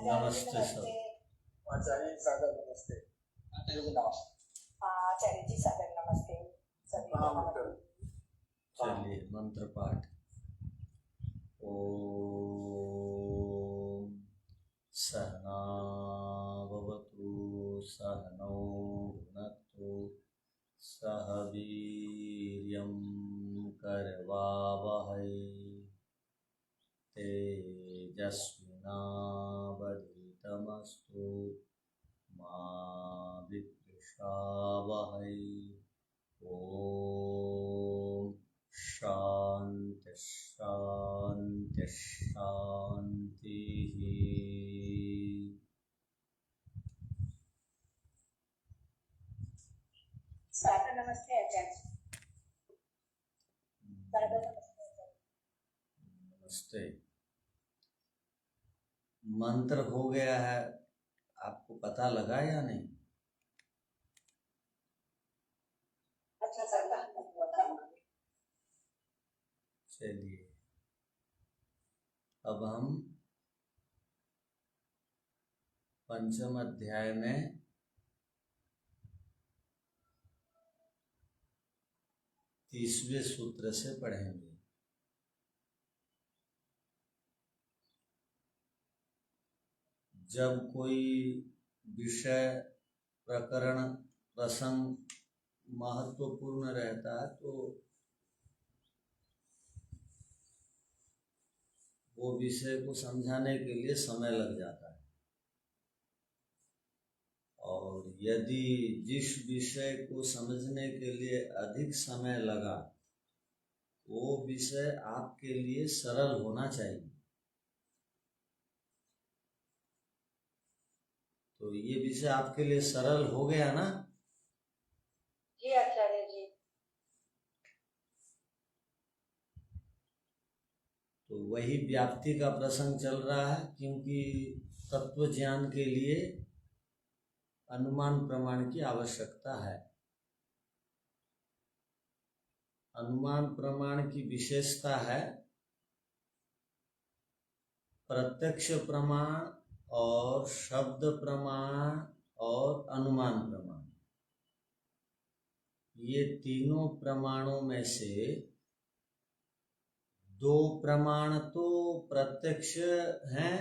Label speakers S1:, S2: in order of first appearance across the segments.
S1: नमस्ते सर।
S2: आचार्य जी सादर नमस्ते।
S3: आचार्य जी सादर नमस्ते सभी को नमस्ते।
S1: चलिए मंत्र पाठ। ओम सहनाववतु सहनौ भुनक्तु सह वीर्यं करवावहै तेजस्विनावधीतमस्तु मा विद्विषावहै। ओम शांति शांति शांति।
S3: सादर नमस्ते आचार्य जी। सादर नमस्ते आचार्य।
S1: नमस्ते। मंत्र हो गया है, आपको पता लगा या नहीं?
S3: अच्छा सर का
S1: चलिए अब हम पंचम अध्याय में 30वें सूत्र से पढ़ेंगे। जब कोई विषय, प्रकरण, प्रसंग महत्वपूर्ण रहता है तो वो विषय को समझाने के लिए समय लग जाता है, और यदि जिस विषय को समझने के लिए अधिक समय लगा वो विषय आपके लिए सरल होना चाहिए। तो ये विषय आपके लिए सरल हो गया ना?
S3: जी आचार्य जी।
S1: तो वही व्याप्ति का प्रसंग चल रहा है, क्योंकि तत्व ज्ञान के लिए अनुमान प्रमाण की आवश्यकता है। अनुमान प्रमाण की विशेषता है प्रत्यक्ष प्रमाण और शब्द प्रमाण और अनुमान प्रमाण। ये तीनों प्रमाणों में से दो प्रमाण तो प्रत्यक्ष हैं,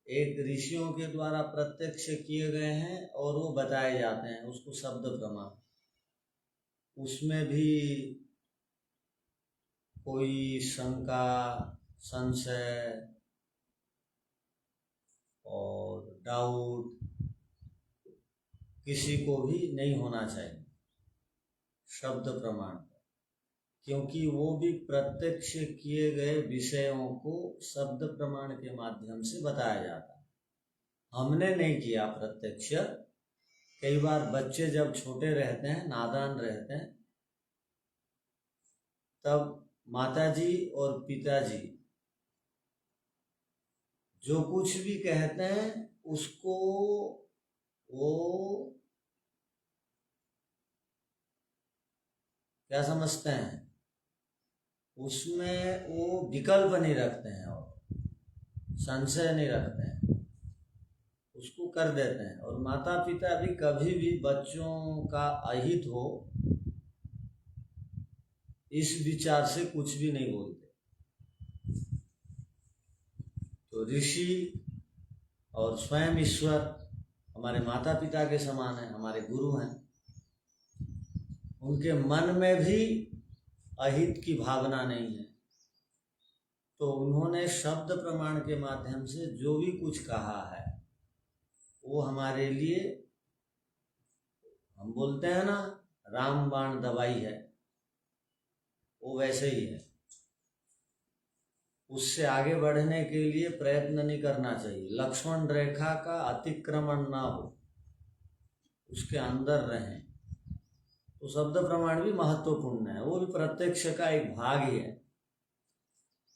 S1: एक ऋषियों के द्वारा प्रत्यक्ष किए गए हैं और वो बताए जाते हैं, उसको शब्द प्रमाण। उसमें भी कोई शंका, संशय और डाउट किसी को भी नहीं होना चाहिए शब्द प्रमाण पर, क्योंकि वो भी प्रत्यक्ष किए गए विषयों को शब्द प्रमाण के माध्यम से बताया जाता है। हमने नहीं किया प्रत्यक्ष। कई बार बच्चे जब छोटे रहते हैं, नादान रहते हैं, तब माताजी और पिताजी जो कुछ भी कहते हैं उसको वो क्या समझते हैं, उसमें वो विकल्प नहीं रखते हैं और संशय नहीं रखते हैं, उसको कर देते हैं। और माता पिता भी कभी भी बच्चों का अहित हो इस विचार से कुछ भी नहीं बोलते। तो ऋषि और स्वयं ईश्वर हमारे माता पिता के समान है, हमारे गुरु हैं। उनके मन में भी अहित की भावना नहीं है, तो उन्होंने शब्द प्रमाण के माध्यम से जो भी कुछ कहा है वो हमारे लिए, हम बोलते हैं ना रामबाण दवाई है, वो वैसे ही है। उससे आगे बढ़ने के लिए प्रयत्न नहीं करना चाहिए। लक्ष्मण रेखा का अतिक्रमण ना हो, उसके अंदर रहें। तो शब्द प्रमाण भी महत्वपूर्ण है, वो भी प्रत्यक्ष का एक भाग ही है।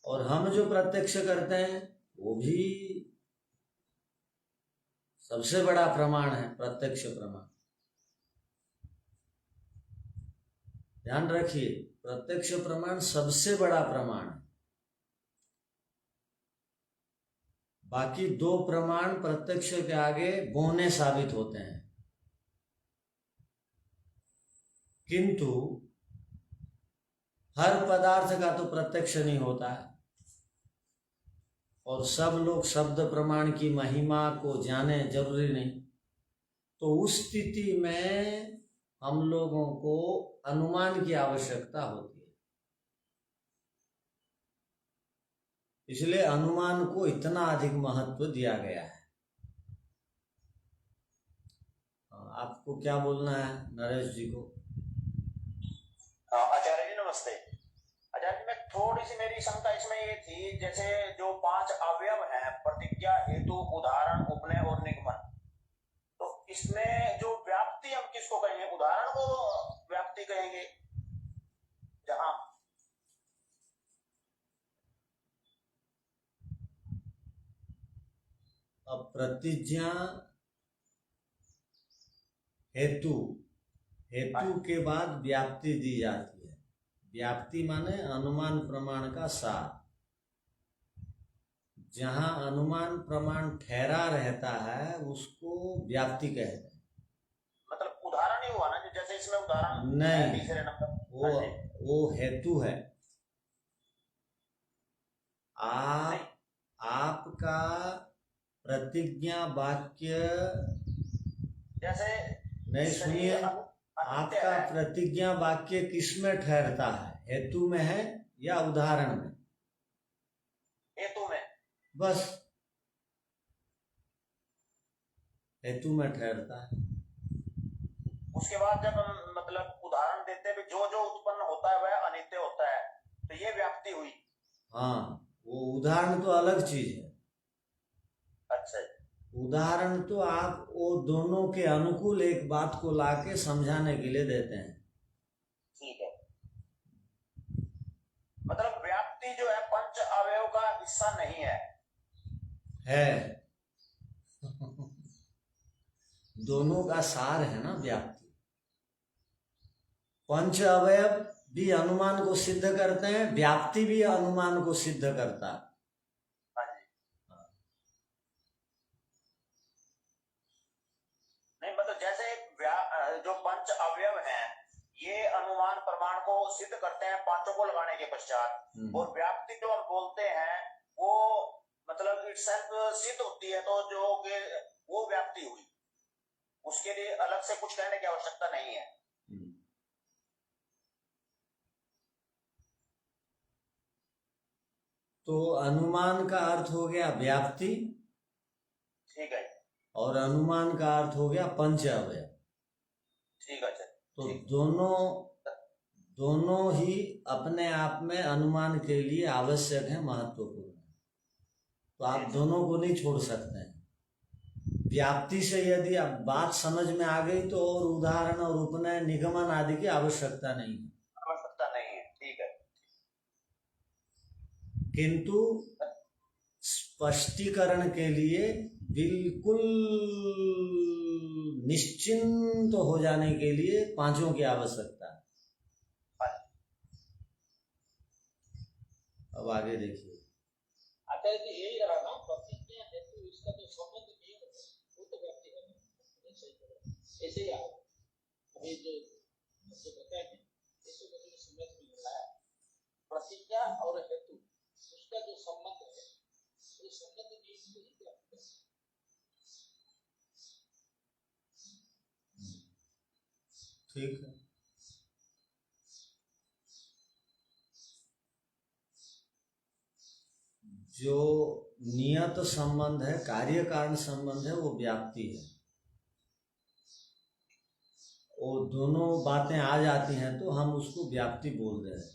S1: और हम जो प्रत्यक्ष करते हैं वो भी सबसे बड़ा प्रमाण है, प्रत्यक्ष प्रमाण। ध्यान रखिए, प्रत्यक्ष प्रमाण सबसे बड़ा प्रमाण है। बाकी दो प्रमाण प्रत्यक्ष के आगे बौने साबित होते हैं, किंतु हर पदार्थ का तो प्रत्यक्ष नहीं होता है और सब लोग शब्द प्रमाण की महिमा को जाने जरूरी नहीं। तो उस स्थिति में हम लोगों को अनुमान की आवश्यकता होती है, इसलिए अनुमान को इतना अधिक महत्व दिया गया है। आपको क्या बोलना है नरेश जी को?
S2: आचार्य जी नमस्ते। आचार्य जी, मैं थोड़ी सी मेरी शंका इसमें ये थी, जैसे जो 5 अवयव हैं, प्रतिज्ञा, हेतु, उदाहरण, उपनय और निगमन, तो इसमें जो व्याप्ति हम किसको कहेंगे? उदाहरण को व्याप्ति कहेंगे, जहां
S1: अब प्रतिज्ञा, हेतु के बाद व्याप्ति दी जाती है। व्याप्ति माने अनुमान प्रमाण का सार। जहां अनुमान प्रमाण ठहरा रहता है उसको व्याप्ति कहते हैं।
S2: मतलब उदाहरण ही हुआ ना, जैसे इसमें उदाहरण
S1: नहीं,
S2: तीसरे नंबर
S1: वो हेतु है। आपका प्रतिज्ञा वाक्य,
S2: जैसे
S1: नहीं सुनिए, आपका प्रतिज्ञा वाक्य किसमें ठहरता है? हेतु में है या उदाहरण में?
S2: हेतु में।
S1: बस हेतु में ठहरता है।
S2: उसके बाद जब हम मतलब उदाहरण देते हैं, जो जो उत्पन्न होता है वह अनित्य होता है, तो ये व्याप्ति हुई।
S1: हाँ, वो उदाहरण तो अलग चीज है।
S2: अच्छा,
S1: उदाहरण तो आप वो दोनों के अनुकूल एक बात को लाके समझाने के लिए देते हैं।
S2: ठीक है। मतलब व्याप्ति जो है पंच अवयव का हिस्सा नहीं है।
S1: दोनों का सार है ना व्याप्ति। पंच अवयव भी अनुमान को सिद्ध करते हैं, व्याप्ति भी अनुमान को सिद्ध करता है।
S2: नहीं, मतलब जैसे जो पंच अवयव हैं ये अनुमान प्रमाण को सिद्ध करते हैं पांचों को लगाने के पश्चात, और व्याप्ति जो हम बोलते हैं वो मतलब इटसेल्फ सिद्ध होती है, तो जो वो व्याप्ति हुई, उसके लिए अलग से कुछ कहने की आवश्यकता नहीं है।
S1: तो अनुमान का अर्थ हो गया व्याप्ति,
S2: ठीक है,
S1: और अनुमान का अर्थ हो गया पंच अवयव।
S2: ठीक है।
S1: तो दोनों ही अपने आप में अनुमान के लिए आवश्यक है, महत्वपूर्ण है। तो आप दोनों को नहीं छोड़ सकते हैं। व्याप्ति से यदि आप बात समझ में आ गई तो और उदाहरण और उपनय निगमन आदि की आवश्यकता नहीं है।
S2: ठीक है।
S1: किंतु स्पष्टीकरण के लिए बिल्कुल निश्चिंत हो जाने के लिए पांचों की आवश्यकता है। अब आगे देखिए।
S4: आचार्य जी यही रहा ना, प्रतिज्ञा हेतु इसका जो संबंध नहीं है वो तो व्याप्ति है ना, ऐसे ही अभी जो बताए हैं इसको मुझे समझ में आया। प्रतिज्ञा और हेतु उसका जो संबंध है वो संबंध नहीं है,
S1: ठीक है। जो नियत संबंध है, कार्य कारण संबंध है, वो व्याप्ति है। वो दोनों बातें आ जाती हैं तो हम उसको व्याप्ति बोल रहे हैं।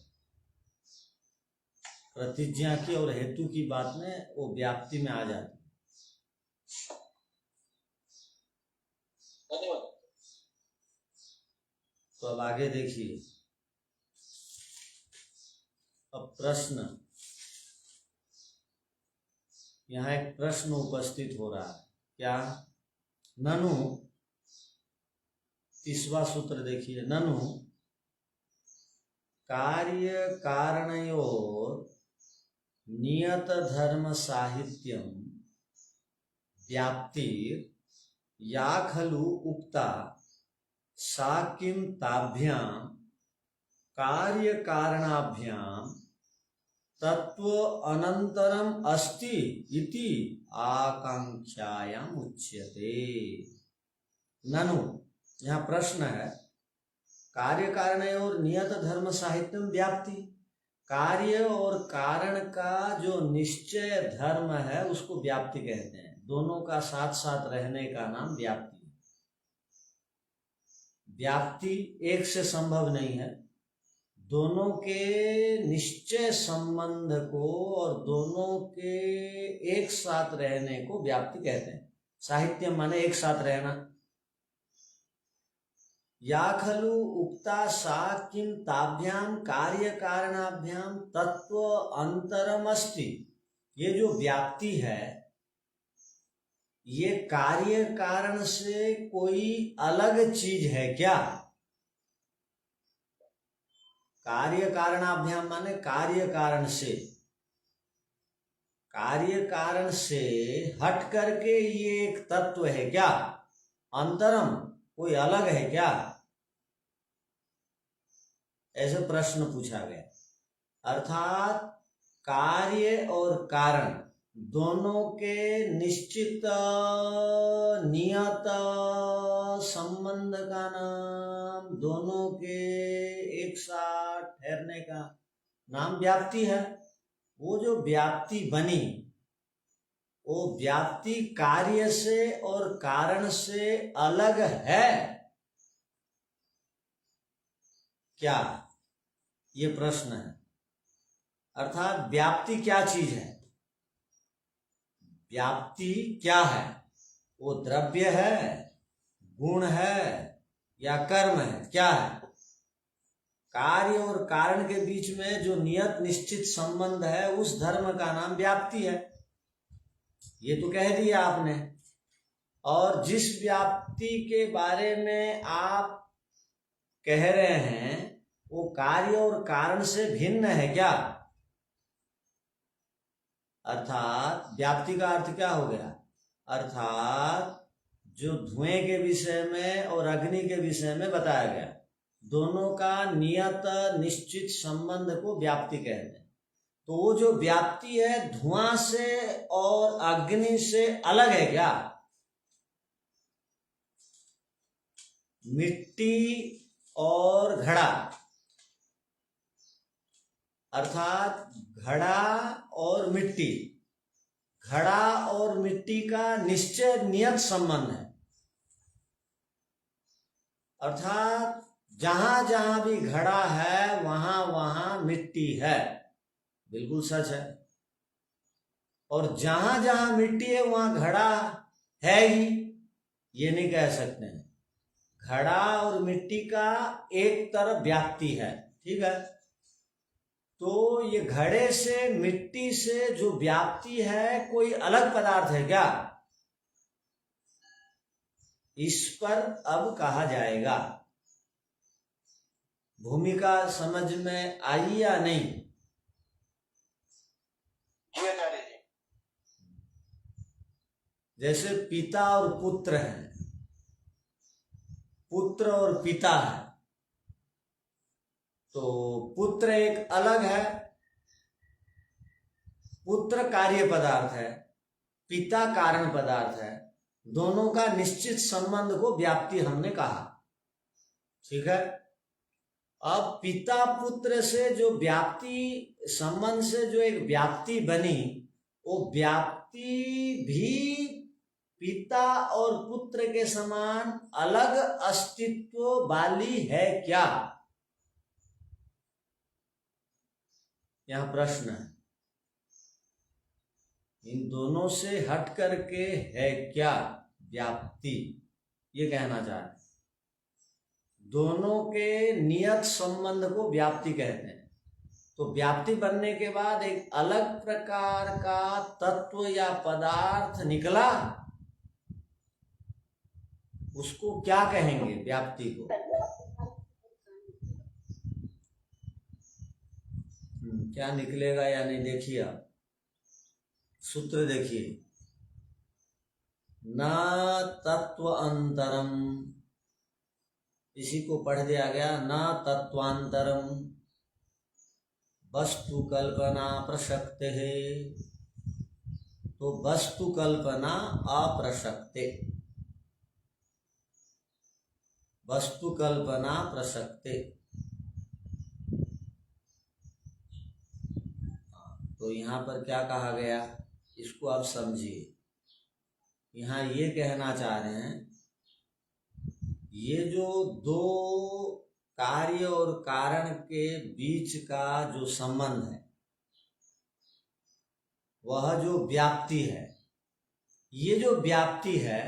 S1: प्रतिज्ञा की और हेतु की बात में वो व्याप्ति में आ जाती है।
S4: धन्यवाद।
S1: तो अब आगे देखिए। अब प्रश्न, यहाँ एक प्रश्न उपस्थित हो रहा है। क्या? ननु, 30वां सूत्र देखिए। ननु कार्य कारणयोर नियत धर्म साहित्यम व्याप्तिर् या खलु उक्ता सा किं ताभ्यां कार्य कारणाभ्यां तत्व अनंतरम अस्ति इति आकांक्षायाम उच्यते। ननु, यहाँ प्रश्न है, कार्य कारण और नियत धर्म साहित्यम व्याप्ति, कार्य और कारण का जो निश्चय धर्म है उसको व्याप्ति कहते हैं। दोनों का साथ साथ रहने का नाम व्याप्ति है। व्याप्ति एक से संभव नहीं है, दोनों के निश्चय संबंध को और दोनों के एक साथ रहने को व्याप्ति कहते हैं। साहित्य माने एक साथ रहना। या खलु उक्ता सा किं ताभ्याम कार्य कारणाभ्याम तत्व अंतरम अस्ति, ये जो व्याप्ति है ये कार्य कारण से कोई अलग चीज है क्या? कार्य कारणाभ्याम माने कार्य कारण से, कार्य कारण से हट करके ये एक तत्व है क्या? अंतरम कोई अलग है क्या? ऐसे प्रश्न पूछा गया। अर्थात कार्य और कारण दोनों के निश्चित नियत संबंध का नाम, दोनों के एक साथ ठहरने का नाम व्याप्ति है। वो जो व्याप्ति बनी वो व्याप्ति कार्य से और कारण से अलग है क्या? ये प्रश्न है। अर्थात व्याप्ति क्या चीज है? व्याप्ति क्या है? वो द्रव्य है, गुण है या कर्म है? क्या है? कार्य और कारण के बीच में जो नियत निश्चित संबंध है उस धर्म का नाम व्याप्ति है। ये तो कह दिया आपने। और जिस व्याप्ति के बारे में आप कह रहे हैं वो कार्य और कारण से भिन्न है क्या? अर्थात व्याप्ति का अर्थ क्या हो गया? अर्थात जो धुएं के विषय में और अग्नि के विषय में बताया गया, दोनों का नियत निश्चित संबंध को व्याप्ति कहते हैं। तो वो जो व्याप्ति है धुआं से और अग्नि से अलग है क्या? मिट्टी और घड़ा, अर्थात घड़ा और मिट्टी, घड़ा और मिट्टी का निश्चय नियत संबंध है। अर्थात जहां जहां भी घड़ा है वहां वहां मिट्टी है, बिल्कुल सच है। और जहां जहां मिट्टी है वहां घड़ा है ही, ये नहीं कह सकते हैं। घड़ा और मिट्टी का एक तरफ व्याप्ति है, ठीक है। तो ये घड़े से मिट्टी से जो व्याप्ति है कोई अलग पदार्थ है क्या? इस पर अब कहा जाएगा। भूमिका समझ में आई या नहीं?
S2: जी आचार्य जी।
S1: जैसे पिता और पुत्र हैं, पुत्र और पिता है, तो पुत्र एक अलग है, पुत्र कार्य पदार्थ है, पिता कारण पदार्थ है। दोनों का निश्चित संबंध को व्याप्ति हमने कहा, ठीक है। अब पिता पुत्र से जो व्याप्ति संबंध से जो एक व्याप्ति बनी, वो व्याप्ति भी पिता और पुत्र के समान अलग अस्तित्व वाली है क्या? यह प्रश्न है। इन दोनों से हट करके है क्या व्याप्ति? ये कहना चाह रहे हैं। दोनों के नियत संबंध को व्याप्ति कहते हैं। तो व्याप्ति बनने के बाद एक अलग प्रकार का तत्व या पदार्थ निकला, उसको क्या कहेंगे? व्याप्ति को। क्या निकलेगा या नहीं देखिए आप, सूत्र देखिए। न तत्वांतरम, इसी को पढ़ दिया गया, न तत्वांतरम वस्तु कल्पना प्रसक्ते है। तो वस्तु कल्पना अप्रसक्ते, वस्तु कल्पना प्रसक्ते। तो यहाँ पर क्या कहा गया, इसको आप समझिए। यहाँ ये कहना चाह रहे हैं, ये जो दो कार्य और कारण के बीच का जो संबंध है, वह जो व्याप्ति है, ये जो व्याप्ति है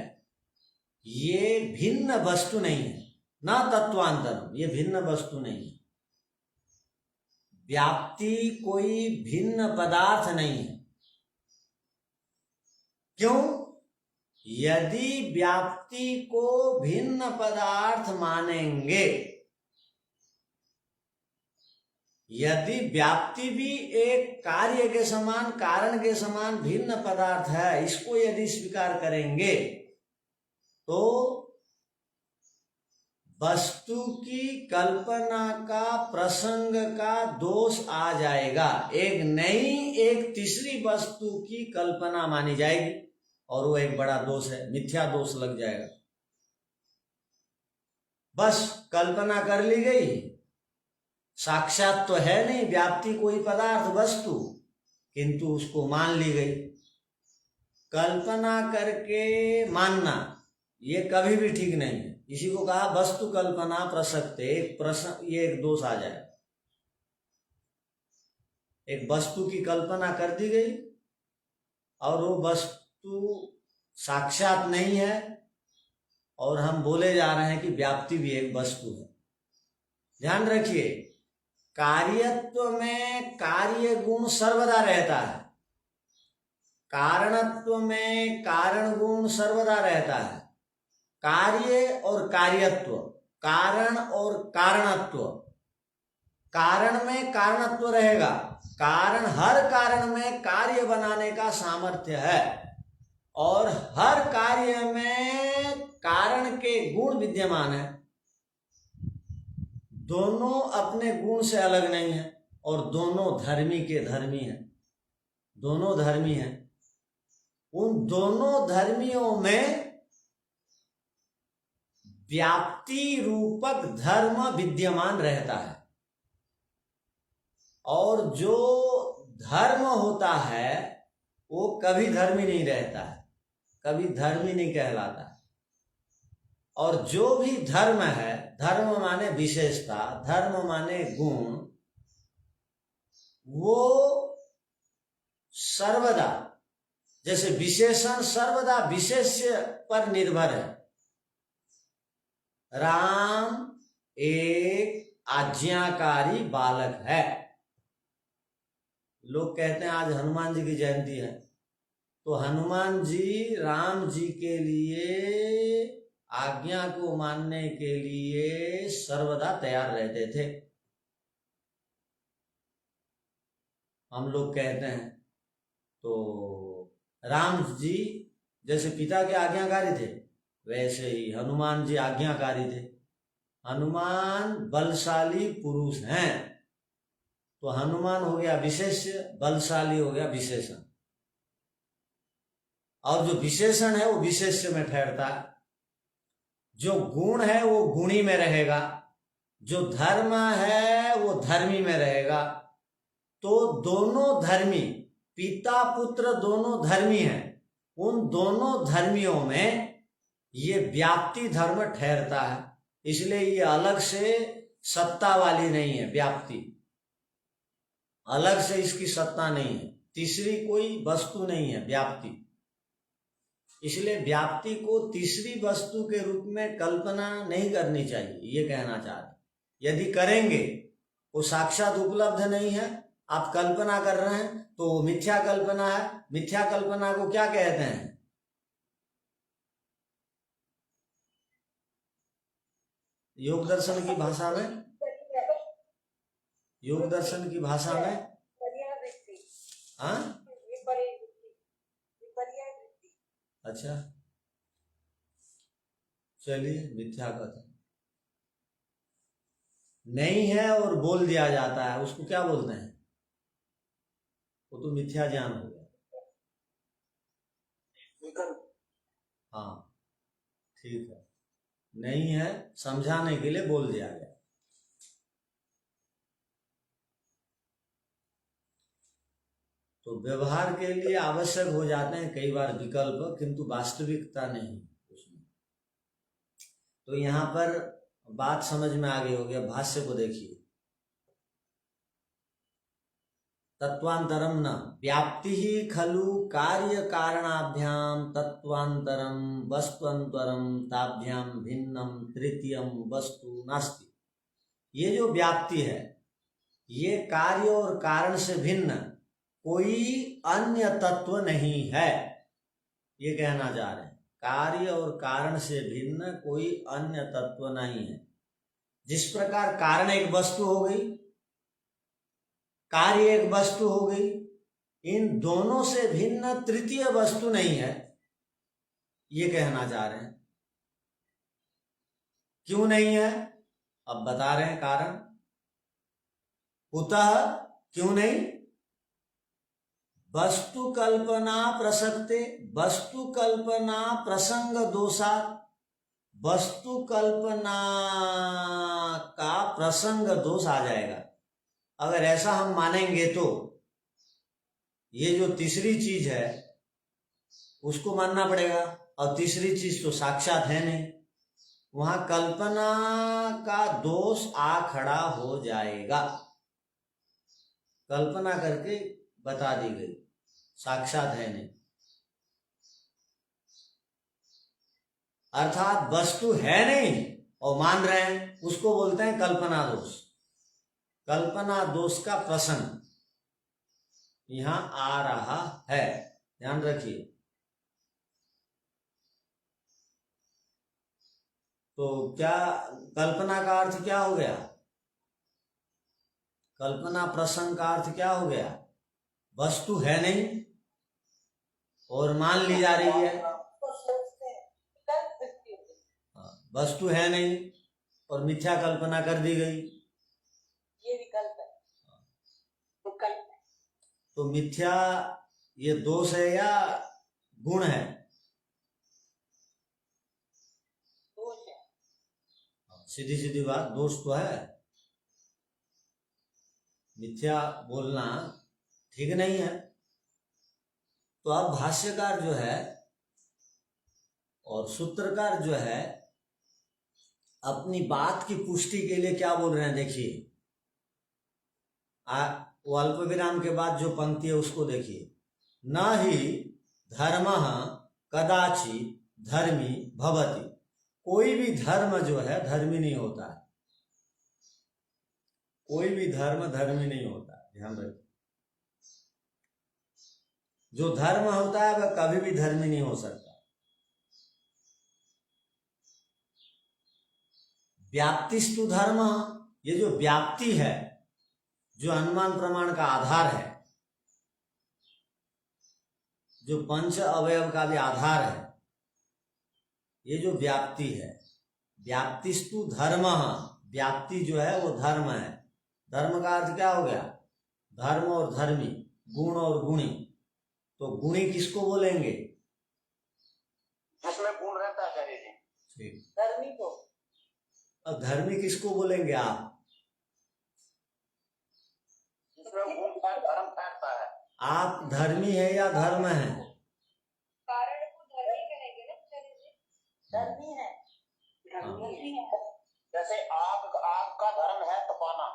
S1: ये भिन्न वस्तु नहीं है। न तत्वांतरम, ये भिन्न वस्तु नहीं है। व्याप्ति कोई भिन्न पदार्थ नहीं है। क्यों? यदि व्याप्ति को भिन्न पदार्थ मानेंगे, यदि व्याप्ति भी एक कार्य के समान, कारण के समान भिन्न पदार्थ है, इसको यदि स्वीकार करेंगे तो वस्तु की कल्पना का, प्रसंग का दोष आ जाएगा। एक नई, एक तीसरी वस्तु की कल्पना मानी जाएगी और वो एक बड़ा दोष है, मिथ्या दोष लग जाएगा। बस कल्पना कर ली गई, साक्षात तो है नहीं व्याप्ति कोई पदार्थ वस्तु, किंतु उसको मान ली गई। कल्पना करके मानना ये कभी भी ठीक नहीं है। इसी को कहा वस्तु कल्पना प्रसक्ते, एक प्रसंग, ये एक दोष आ जाए। एक वस्तु की कल्पना कर दी गई और वो वस्तु साक्षात नहीं है और हम बोले जा रहे हैं कि व्याप्ति भी एक वस्तु है। ध्यान रखिए, कार्यत्व में कार्य गुण सर्वदा रहता है, कारणत्व में कारण गुण सर्वदा रहता है। कार्य और कार्यत्व, कारण और कारणत्व, कारण में कारणत्व रहेगा। कारण, हर कारण में कार्य बनाने का सामर्थ्य है और हर कार्य में कारण के गुण विद्यमान है। दोनों अपने गुण से अलग नहीं है और दोनों धर्मी के धर्मी हैं, दोनों धर्मी हैं। उन दोनों धर्मियों में व्याप्ति रूपक धर्म विद्यमान रहता है और जो धर्म होता है वो कभी धर्मी नहीं रहता है, कभी धर्मी नहीं कहलाता है। और जो भी धर्म है, धर्म माने विशेषता, धर्म माने गुण, वो सर्वदा, जैसे विशेषण सर्वदा विशेष्य पर निर्भर है। राम एक आज्ञाकारी बालक है। लोग कहते हैं आज हनुमान जी की जयंती है, तो हनुमान जी राम जी के लिए आज्ञा को मानने के लिए सर्वदा तैयार रहते थे। हम लोग कहते हैं तो राम जी जैसे पिता के आज्ञाकारी थे, वैसे ही हनुमान जी आज्ञाकारी थे। हनुमान बलशाली पुरुष हैं, तो हनुमान हो गया विशेष्य, बलशाली हो गया विशेषण। और जो विशेषण है वो विशेष्य में ठहरता है, जो गुण है वो गुणी में रहेगा, जो धर्म है वो धर्मी में रहेगा। तो दोनों धर्मी, पिता पुत्र दोनों धर्मी हैं। उन दोनों धर्मियों में ये व्याप्ति धर्म ठहरता है, इसलिए ये अलग से सत्ता वाली नहीं है। व्याप्ति अलग से इसकी सत्ता नहीं है, तीसरी कोई वस्तु नहीं है व्याप्ति। इसलिए व्याप्ति को तीसरी वस्तु के रूप में कल्पना नहीं करनी चाहिए, ये कहना चाहते। यदि करेंगे वो साक्षात उपलब्ध नहीं है, आप कल्पना कर रहे हैं तो वो मिथ्या कल्पना है। मिथ्या कल्पना को क्या कहते हैं? योग दर्शन की भाषा में, योग दर्शन की भाषा में हाँ, अच्छा, चलिए, मिथ्या कथन नहीं है और बोल दिया जाता है, उसको क्या बोलते हैं? वो तो मिथ्या ज्ञान हो गया। हाँ, ठीक है, नहीं है समझाने के लिए बोल दिया गया। तो व्यवहार के लिए आवश्यक हो जाते हैं कई बार विकल्प, किंतु वास्तविकता नहीं उसमें। तो यहां पर बात समझ में आ गई होगी। भाष्य को देखिए, तत्वांतरम न व्याप्ति ही खलु कार्य कारणाभ्याम तत्वांतरम वस्तुअंतरम ताभ्याम भिन्नम तृतीयम वस्तु नास्ति। ये जो व्याप्ति है, ये कार्य और कारण से भिन्न कोई अन्य तत्व नहीं है, ये कहना चाह रहे हैं। कार्य और कारण से भिन्न कोई अन्य तत्व नहीं है। जिस प्रकार कारण एक वस्तु हो गई, कार्य एक वस्तु हो गई, इन दोनों से भिन्न तृतीय वस्तु नहीं है, ये कहना चाह रहे हैं। क्यों नहीं है? अब बता रहे हैं कारण। कुतः, क्यों नहीं? वस्तु कल्पना प्रसक्ते, वस्तु कल्पना प्रसंग दोषात्, वस्तु कल्पना का प्रसंग दोष आ जाएगा। अगर ऐसा हम मानेंगे तो ये जो तीसरी चीज है उसको मानना पड़ेगा, और तीसरी चीज तो साक्षात है नहीं, वहां कल्पना का दोष आ खड़ा हो जाएगा। कल्पना करके बता दी गई, साक्षात है नहीं। अर्थात वस्तु है नहीं और मान रहे हैं, उसको बोलते हैं कल्पना दोष। कल्पना दोष का प्रसंग यहां आ रहा है, ध्यान रखिए। तो क्या कल्पना का अर्थ क्या हो गया? कल्पना प्रसंग का अर्थ क्या हो गया? वस्तु है नहीं और मान ली जा रही है। वस्तु है नहीं और मिथ्या कल्पना कर दी गई,
S3: ये विकल्प है, विकल्प है।
S1: तो मिथ्या ये दोष है या गुण है?
S3: दोष है।
S1: सीधी सीधी बात, दोष तो है। मिथ्या बोलना ठीक नहीं है। तो अब भाष्यकार जो है और सूत्रकार जो है अपनी बात की पुष्टि के लिए क्या बोल रहे हैं, देखिए। वो अल्प विराम के बाद जो पंक्ति है उसको देखिए। न ही धर्मः कदाचि धर्मी भवति। कोई भी धर्म जो है धर्मी नहीं होता है। कोई भी धर्म धर्मी नहीं होता, ध्यान रखिए। जो धर्म होता है वह कभी भी धर्मी नहीं हो सकता। व्याप्तिस्तु धर्म, ये जो व्याप्ति है, जो अनुमान प्रमाण का आधार है, जो पंच अवयव का भी आधार है, ये जो व्याप्ति है, व्याप्तिस्तु धर्म, व्याप्ति जो है वो धर्म है। धर्म का अर्थ क्या हो गया? धर्म और धर्मी, गुण और गुणी। तो गुणी किसको बोलेंगे?
S2: जिसमें गुण रहता है जी।
S1: ठीक।
S3: धर्मी को।
S1: अब धर्मी किसको बोलेंगे आप?
S2: जिसमें गुण का धर्म फैलता है।
S1: आप धर्मी है या धर्म है?
S3: कारण को धर्मी कहेंगे ना आचार्य जी? धर्मी है। धर्मी है।
S2: जैसे आग का धर्म है तपाना।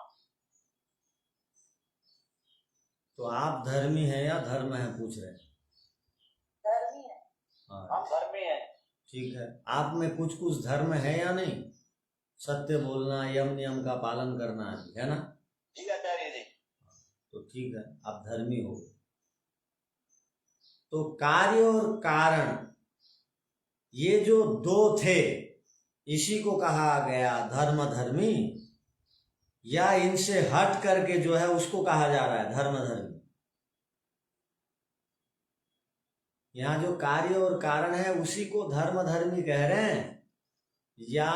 S1: तो आप धर्मी है या धर्म है पूछ रहे हैं?
S3: धर्मी है।
S1: हाँ,
S2: हम धर्मी हैं।
S1: ठीक है। आप में कुछ कुछ धर्म है या नहीं? सत्य बोलना, यम नियम का पालन करना है ना?
S2: जी आचार्य जी।
S1: तो ठीक है, आप धर्मी हो। तो कार्य और कारण ये जो दो थे, इसी को कहा गया धर्म धर्मी, या इनसे हट करके जो है उसको कहा जा रहा है धर्म धर्मी? यहां जो कार्य और कारण है उसी को धर्म धर्मी कह रहे हैं। या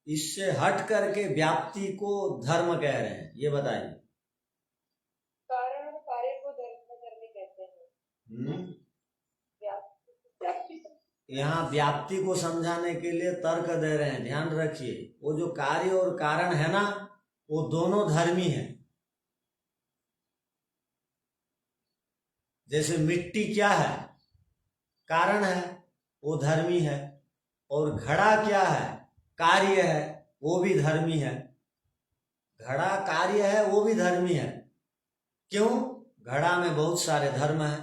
S1: इससे हट करके व्याप्ति को धर्म कह रहे हैं, ये बताइए।
S3: कारण और कार्य को धर्म कहते हैं।
S1: यहाँ व्याप्ति को समझाने के लिए तर्क दे रहे हैं, ध्यान रखिए। वो जो कार्य और कारण है ना, वो दोनों धर्मी है। जैसे मिट्टी क्या है? कारण है, वो धर्मी है। और घड़ा क्या है? कार्य है, वो भी धर्मी है। घड़ा कार्य है, वो भी धर्मी है। क्यों? घड़ा में बहुत सारे धर्म है।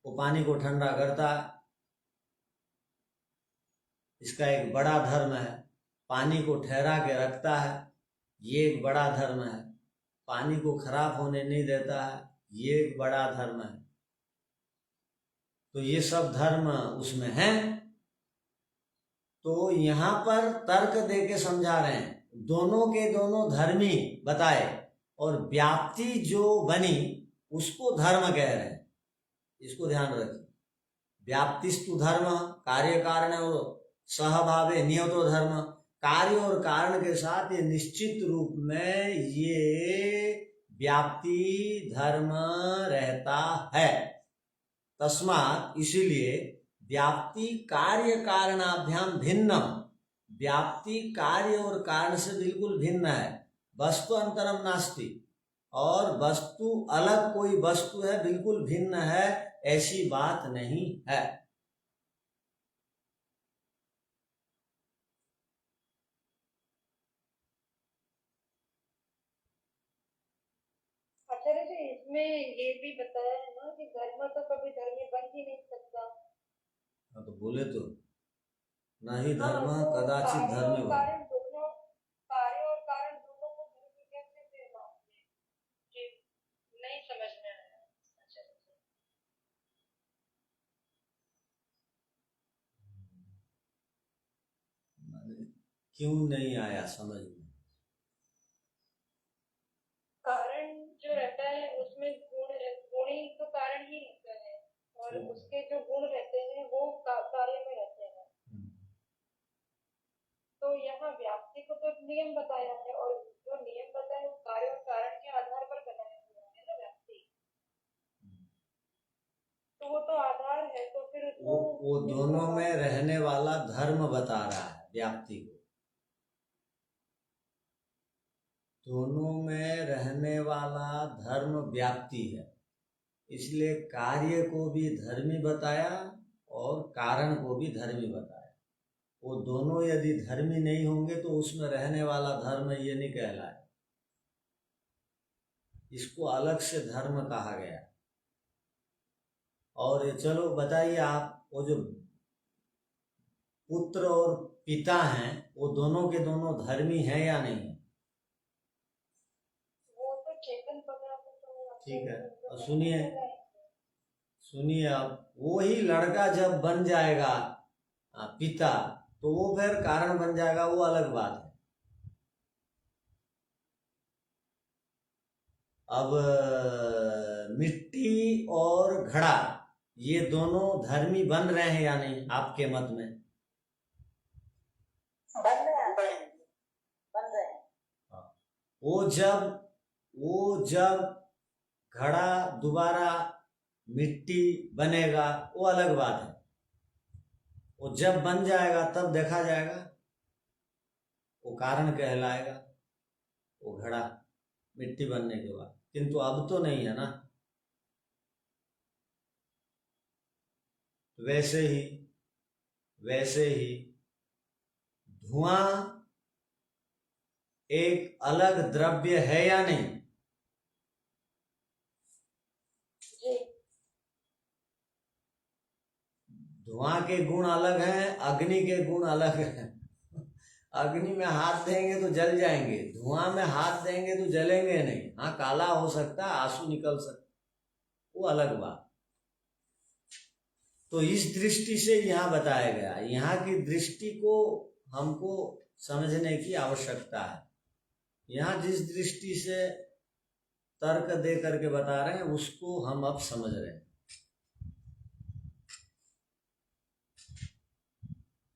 S1: वो पानी को ठंडा करता है, इसका एक बड़ा धर्म है। पानी को ठहरा के रखता है, ये एक बड़ा धर्म है। पानी को खराब होने नहीं देता है, ये एक बड़ा धर्म है। तो ये सब धर्म उसमें हैं। तो यहाँ पर तर्क दे के समझा रहे हैं, दोनों के दोनों धर्मी बताए, और व्याप्ति जो बनी उसको धर्म कह रहे हैं। इसको ध्यान रखिए। व्याप्तिस्तु धर्म, कार्य कारण और सहभावे नियतो धर्म। कार्य और कारण के साथ ये निश्चित रूप में ये व्याप्ति धर्म रहता है। तस्मात्, इसीलिए व्याप्ति कार्य कारणाभ्याम भिन्नम, व्याप्ति कार्य और कारण से बिल्कुल भिन्न है। वस्तु अंतरम नास्ति, और वस्तु अलग कोई वस्तु है, बिल्कुल भिन्न है, ऐसी बात नहीं है।
S3: आचार्य जी, इसमें ये भी बताया है ना कि धर्म तो कभी धर्मी बन ही नहीं सकता।
S1: हाँ, तो बोले तो ना ही धर्म
S3: हाँ, तो
S1: कदाचित
S3: कार्य
S1: धर्मी
S3: और
S1: हो।
S3: कारण दोनों, कार्य और कारण दोनों को धर्मी कैसे थे आपने? ये नहीं समझ में आया आचार्य जी।
S1: क्यों नहीं आया समझ में?
S3: कारण जो रहता है उसमें गुण ही तो कारण ही रहता है, और उसके जो गुण रहते हैं वो कार्य में रहते हैं। तो यहाँ व्याप्ति को तो नियम बताया है, और जो नियम बताया है वो कार्य और कारण के आधार पर बनाया हुआ है ना व्याप्ति। तो वो तो आधार है, तो फिर उसको
S1: वो दोनों में रहने वाला धर्म बता रहा है व्याप्ति को। दोनों में रहने वाला धर्म व्याप्ति है, इसलिए कार्य को भी धर्मी बताया और कारण को भी धर्मी बताया। वो दोनों यदि धर्मी नहीं होंगे तो उसमें रहने वाला धर्म ये नहीं कहलाए, इसको अलग से धर्म कहा गया। और चलो बताइए आप, वो जो पुत्र और पिता हैं वो दोनों के दोनों धर्मी हैं या नहीं?
S3: वो तो चेतन पदार्थ तो
S1: ठीक है, और सुनिए अब, वो ही लड़का जब बन जाएगा पिता, तो वो फिर कारण बन जाएगा, वो अलग बात है। अब मिट्टी और घड़ा, ये दोनों धर्मी बन रहे हैं या नहीं आपके मत में?
S3: बन रहे हैं।
S1: वो जब घड़ा दोबारा मिट्टी बनेगा, वो अलग बात है। वो जब बन जाएगा तब देखा जाएगा, वो कारण कहलाएगा, वो घड़ा मिट्टी बनने के बाद। किंतु अब तो नहीं है ना। वैसे ही धुआं एक अलग द्रव्य है या नहीं? धुआं के गुण अलग हैं, अग्नि के गुण अलग हैं। अग्नि में हाथ देंगे तो जल जाएंगे, धुआं में हाथ देंगे तो जलेंगे नहीं। हाँ, काला हो सकता है, आंसू निकल सकता, वो अलग बात। तो इस दृष्टि से यहाँ बताया गया, यहाँ की दृष्टि को हमको समझने की आवश्यकता है। यहाँ जिस दृष्टि से तर्क दे करके बता रहे हैं उसको हम अब समझ रहे हैं।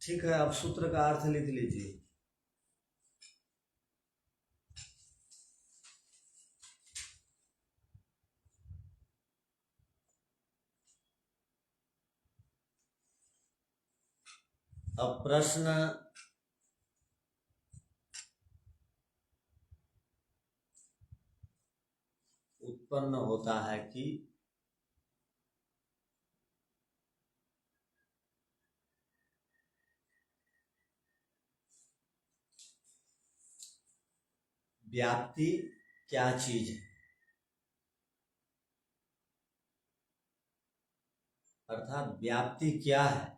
S1: ठीक है, अब सूत्र का अर्थ लिख लीजिए। अब प्रश्न उत्पन्न होता है कि व्याप्ति क्या चीज है, अर्थात व्याप्ति क्या है।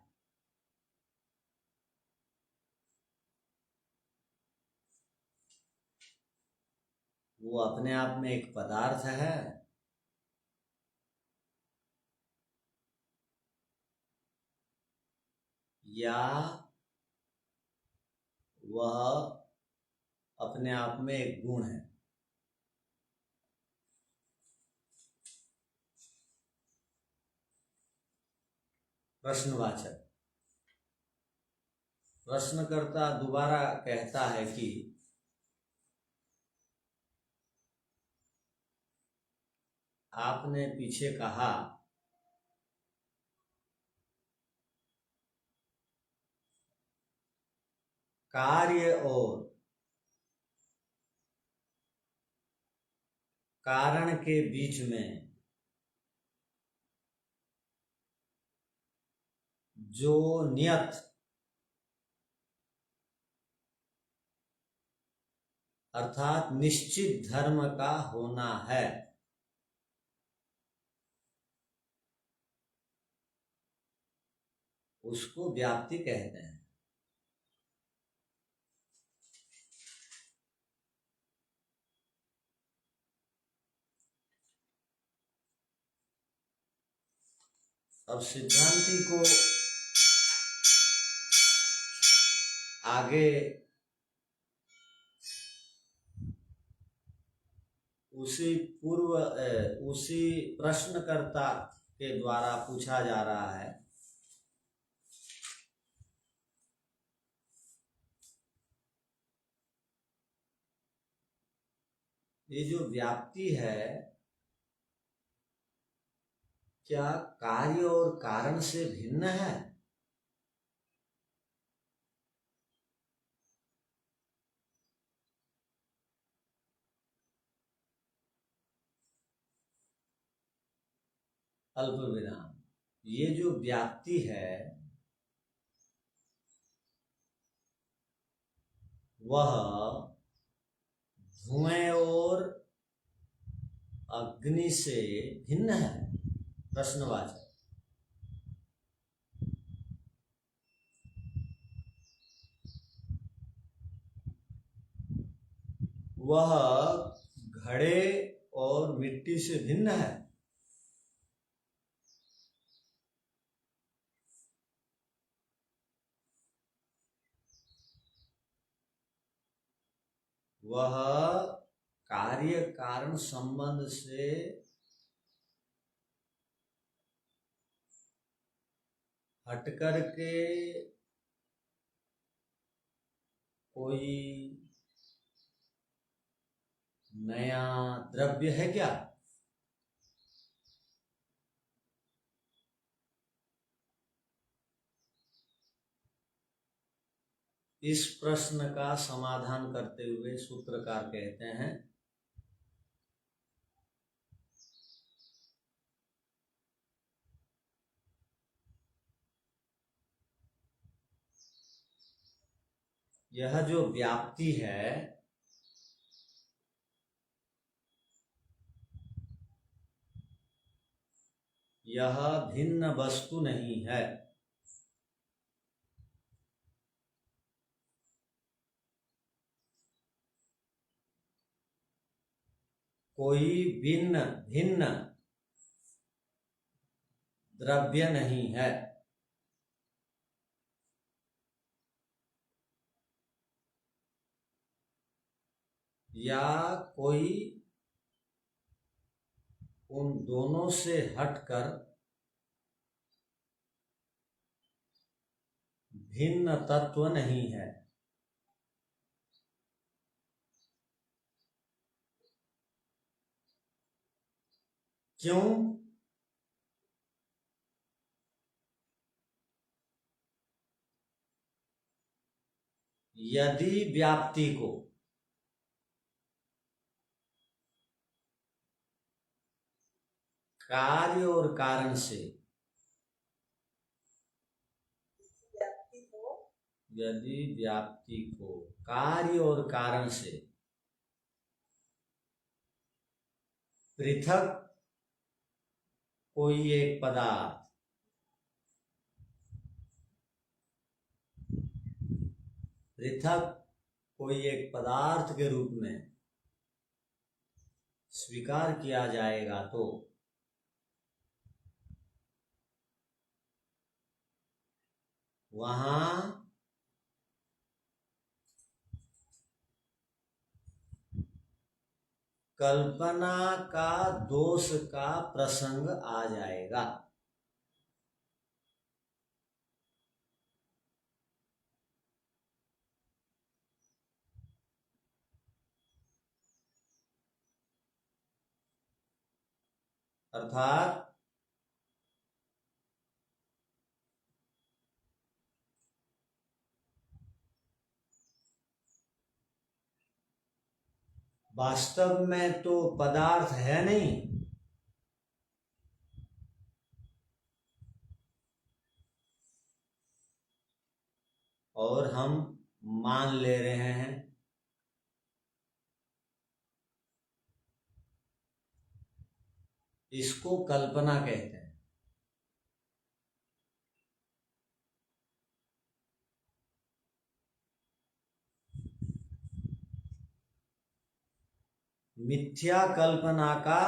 S1: वो अपने आप में एक पदार्थ है या वह अपने आप में एक गुण है। प्रश्नवाचक। प्रश्नकर्ता दोबारा कहता है कि आपने पीछे कहा कार्य और कारण के बीच में जो नियत अर्थात निश्चित धर्म का होना है, उसको व्याप्ति कहते हैं। अब सिद्धांती को आगे उसी प्रश्नकर्ता के द्वारा पूछा जा रहा है ये जो व्याप्ति है क्या कार्य और कारण से भिन्न है? अल्प विराम। ये जो व्याप्ति है वह धुएं और अग्नि से भिन्न है। प्रश्नवाचक। वह घड़े और मिट्टी से भिन्न है। वह कार्य कारण संबंध से हटकर के कोई नया द्रव्य है क्या? इस प्रश्न का समाधान करते हुए सूत्रकार कहते हैं यह जो व्याप्ति है यह भिन्न वस्तु नहीं है। कोई भिन्न द्रव्य नहीं है। या कोई उन दोनों से हटकर भिन्न तत्व नहीं है। क्यों? यदि व्याप्ति को कार्य और कारण से, यदि व्याप्ति को कार्य और कारण से पृथक कोई एक पदार्थ के रूप में स्वीकार किया जाएगा तो वहां कल्पना का दोष का प्रसंग आ जाएगा। अर्थात वास्तव में तो पदार्थ है नहीं, और हम मान ले रहे हैं। इसको कल्पना कहते हैं। मिथ्या कल्पना का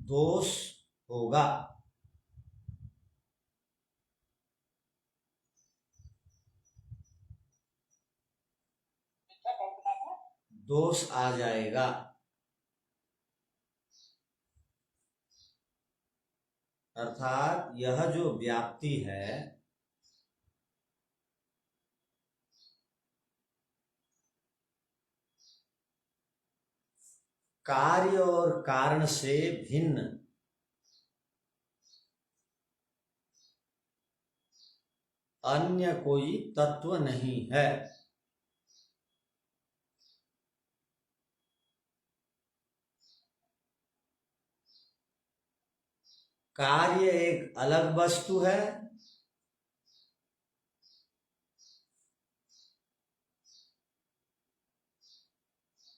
S1: दोष होगा। दोष आ जाएगा। अर्थात यह जो व्याप्ति है कार्य और कारण से भिन्न अन्य कोई तत्व नहीं है। कार्य एक अलग वस्तु है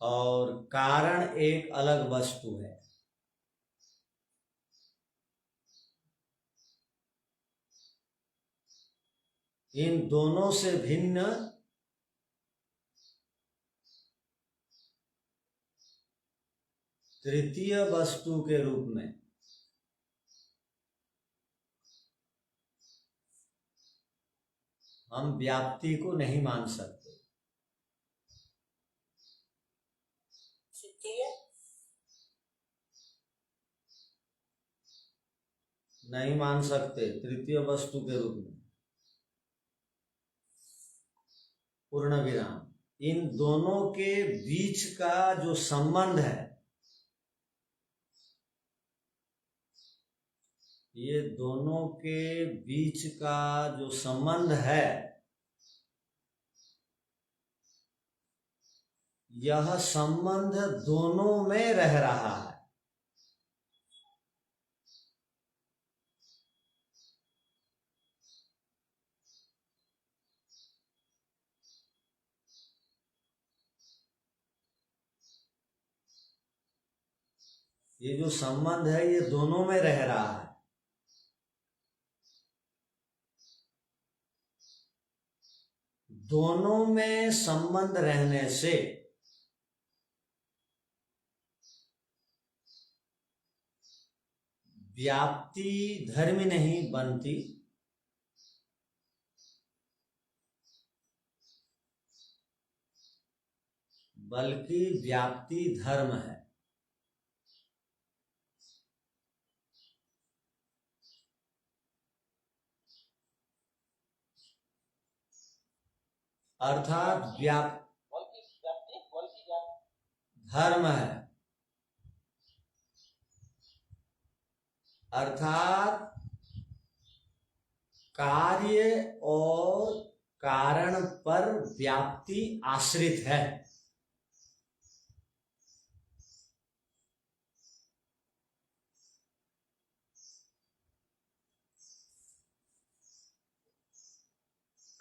S1: और कारण एक अलग वस्तु है। इन दोनों से भिन्न तृतीय वस्तु के रूप में हम व्याप्ति को नहीं मान सकते। नहीं मान सकते तृतीय वस्तु के रूप में। पूर्ण विराम। इन दोनों के बीच का जो संबंध है, ये दोनों के बीच का जो संबंध है, यह संबंध दोनों में रह रहा है। ये जो संबंध है ये दोनों में रह रहा है। दोनों में संबंध रहने से व्याप्ति धर्म नहीं बनती, बल्कि व्याप्ति धर्म है। अर्थात
S4: बल की व्याप्ति, बल की
S1: धर्म है, अर्थात कार्य और कारण पर व्याप्ति आश्रित है।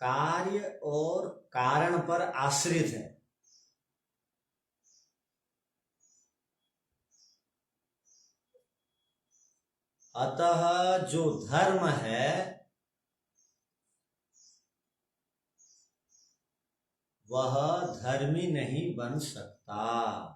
S1: कार्य और कारण पर आश्रित है। अतः जो धर्म है वह धर्मी नहीं बन सकता।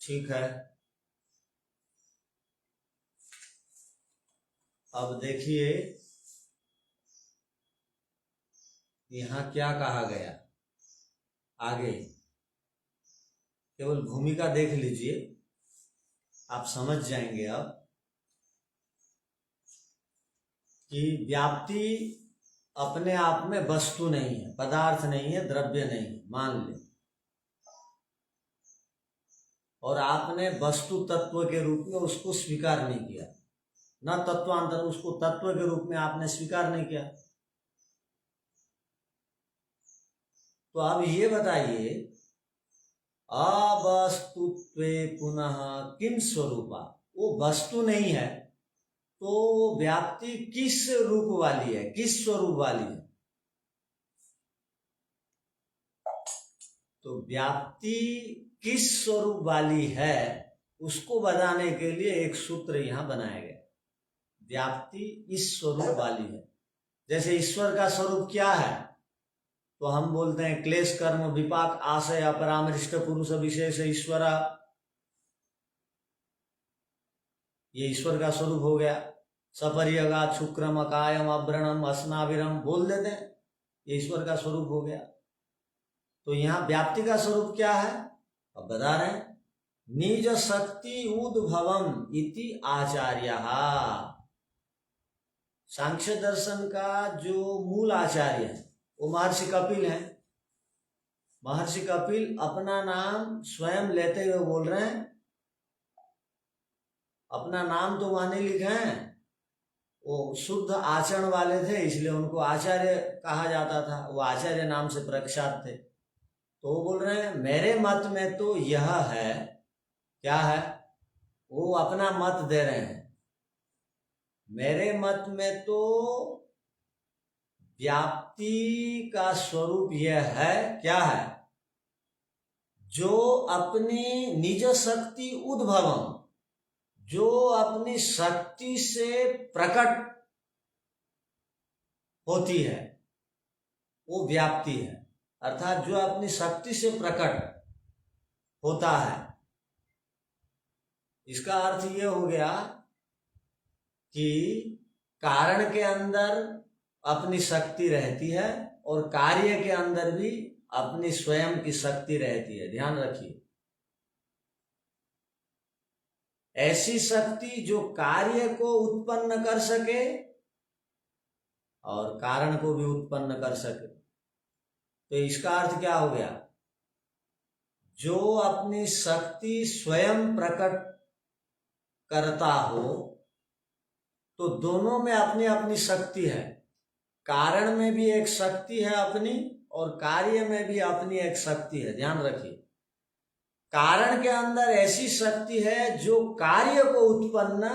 S1: ठीक है, अब देखिए यहां क्या कहा गया। आगे केवल भूमिका देख लीजिए, आप समझ जाएंगे अब कि व्याप्ति अपने आप में वस्तु नहीं है, पदार्थ नहीं है, द्रव्य नहीं है, मान ले। और आपने वस्तु तत्व के रूप में उसको स्वीकार नहीं किया, न तत्वांतर, उसको तत्व के रूप में आपने स्वीकार नहीं किया। तो अब ये बताइए, अवस्तुत्वे पुनः किम स्वरूपा, वो वस्तु नहीं है तो व्याप्ति किस रूप वाली है, किस स्वरूप वाली है? तो व्याप्ति किस स्वरूप वाली है उसको बताने के लिए एक सूत्र यहां बनाया गया। व्याप्ति इस स्वरूप वाली है। जैसे ईश्वर का स्वरूप क्या है, तो हम बोलते हैं क्लेश कर्म विपाक आशय अपरामृष्ट पुरुष विशेष ईश्वरा, ये ईश्वर का स्वरूप हो गया। सपर्यगा शुक्रम अकायम अव्रणम अस्नाविरम बोल देते हैं, ये ईश्वर का स्वरूप हो गया। तो यहां व्याप्ति का स्वरूप क्या है, अब बता रहे हैं, निज शक्ति उद्भवम इति आचार्य। सांख्य दर्शन का जो मूल आचार्य है वो महर्षि कपिल हैं। महर्षि कपिल अपना नाम स्वयं लेते हुए बोल रहे हैं, अपना नाम तो वहां नहीं लिखे हैं, वो शुद्ध आचरण वाले थे इसलिए उनको आचार्य कहा जाता था, वो आचार्य नाम से प्रख्यात थे। तो वो बोल रहे हैं मेरे मत में तो यह है, क्या है, वो अपना मत दे रहे हैं। मेरे मत में तो व्याप्ति का स्वरूप यह है, क्या है, जो अपनी निज शक्ति उद्भवम, जो अपनी शक्ति से प्रकट होती है वो व्याप्ति है। अर्थात जो अपनी शक्ति से प्रकट होता है। इसका अर्थ ये हो गया कि कारण के अंदर अपनी शक्ति रहती है और कार्य के अंदर भी अपनी स्वयं की शक्ति रहती है। ध्यान रखिए, ऐसी शक्ति जो कार्य को उत्पन्न कर सके और कारण को भी उत्पन्न कर सके। तो इसका अर्थ क्या हो गया, जो अपनी शक्ति स्वयं प्रकट करता हो, तो दोनों में अपनी अपनी शक्ति है। कारण में भी एक शक्ति है अपनी और कार्य में भी अपनी एक शक्ति है। ध्यान रखिए, कारण के अंदर ऐसी शक्ति है जो कार्य को उत्पन्न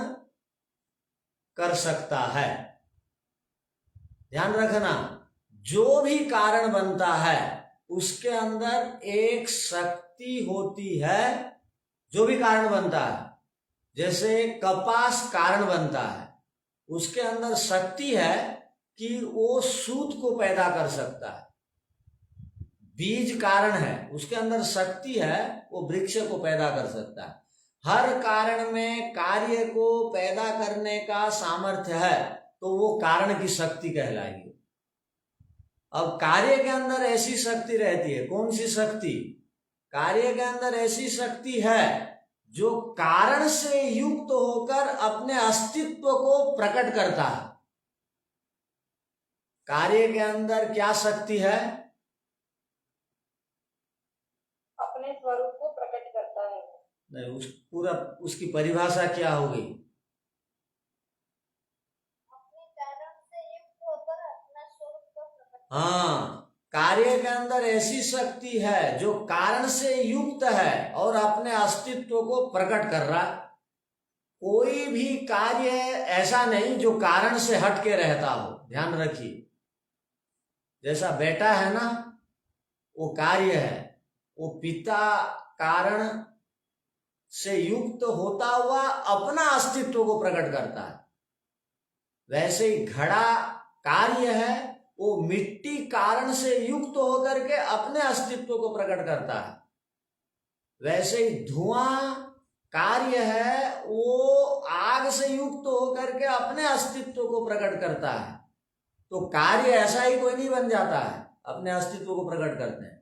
S1: कर सकता है। ध्यान रखना, जो भी कारण बनता है उसके अंदर एक शक्ति होती है। जो भी कारण बनता है, जैसे कपास कारण बनता है, उसके अंदर शक्ति है कि वो सूत को पैदा कर सकता है। बीज कारण है, उसके अंदर शक्ति है, वो वृक्ष को पैदा कर सकता है। हर कारण में कार्य को पैदा करने का सामर्थ्य है, तो वो कारण की शक्ति कहलाएगी। अब कार्य के अंदर ऐसी शक्ति रहती है, कौन सी शक्ति? कार्य के अंदर ऐसी शक्ति है जो कारण से युक्त होकर अपने अस्तित्व को प्रकट करता है। कार्य के अंदर क्या शक्ति है?
S3: अपने स्वरूप को प्रकट करता है।
S1: नहीं, पूरा उसकी परिभाषा क्या होगी?
S5: अपने कारण से युक्त होकर अपना स्वरूप को प्रकट।
S1: हाँ, कार्य के अंदर ऐसी शक्ति है जो कारण से युक्त है और अपने अस्तित्व को प्रकट कर रहा। कोई भी कार्य ऐसा नहीं जो कारण से हट के रहता हो, ध्यान रखिए। जैसा बेटा है ना, वो कार्य है, वो पिता कारण से युक्त होता हुआ अपना अस्तित्व को प्रकट करता है। वैसे ही घड़ा कार्य है, वो मिट्टी कारण से युक्त होकर के अपने अस्तित्व को प्रकट करता है। वैसे ही धुआं कार्य है, वो आग से युक्त होकर के अपने अस्तित्व को प्रकट करता है। तो कार्य ऐसा ही कोई नहीं बन जाता है, अपने अस्तित्व को प्रकट करते हैं।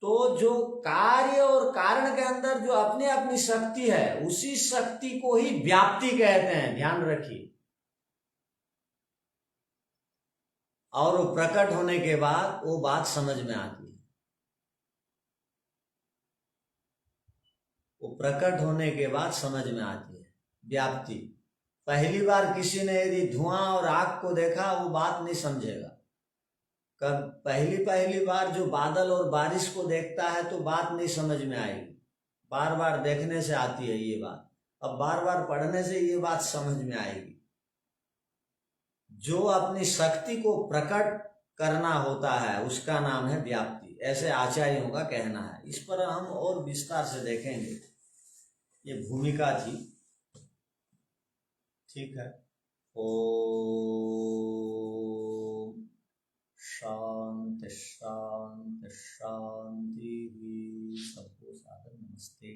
S1: तो जो कार्य और कारण के अंदर जो अपनी अपनी शक्ति है, उसी शक्ति को ही व्याप्ति कहते हैं, ध्यान रखिए। और वो प्रकट होने के बाद वो बात समझ में आती है। वो प्रकट होने के बाद समझ में आती है व्याप्ति। पहली बार किसी ने यदि धुआं और आग को देखा, वो बात नहीं समझेगा। कब पहली बार जो बादल और बारिश को देखता है तो बात नहीं समझ में आएगी। बार बार देखने से आती है ये बात, अब बार बार पढ़ने से ये बात समझ में आएगी। जो अपनी शक्ति को प्रकट करना होता है उसका नाम है व्याप्ति, ऐसे आचार्यों का कहना है। इस पर हम और विस्तार से देखेंगे, ये भूमिका थी। ठीक है। ओम शांति शांति शांति। सबको सादर नमस्ते।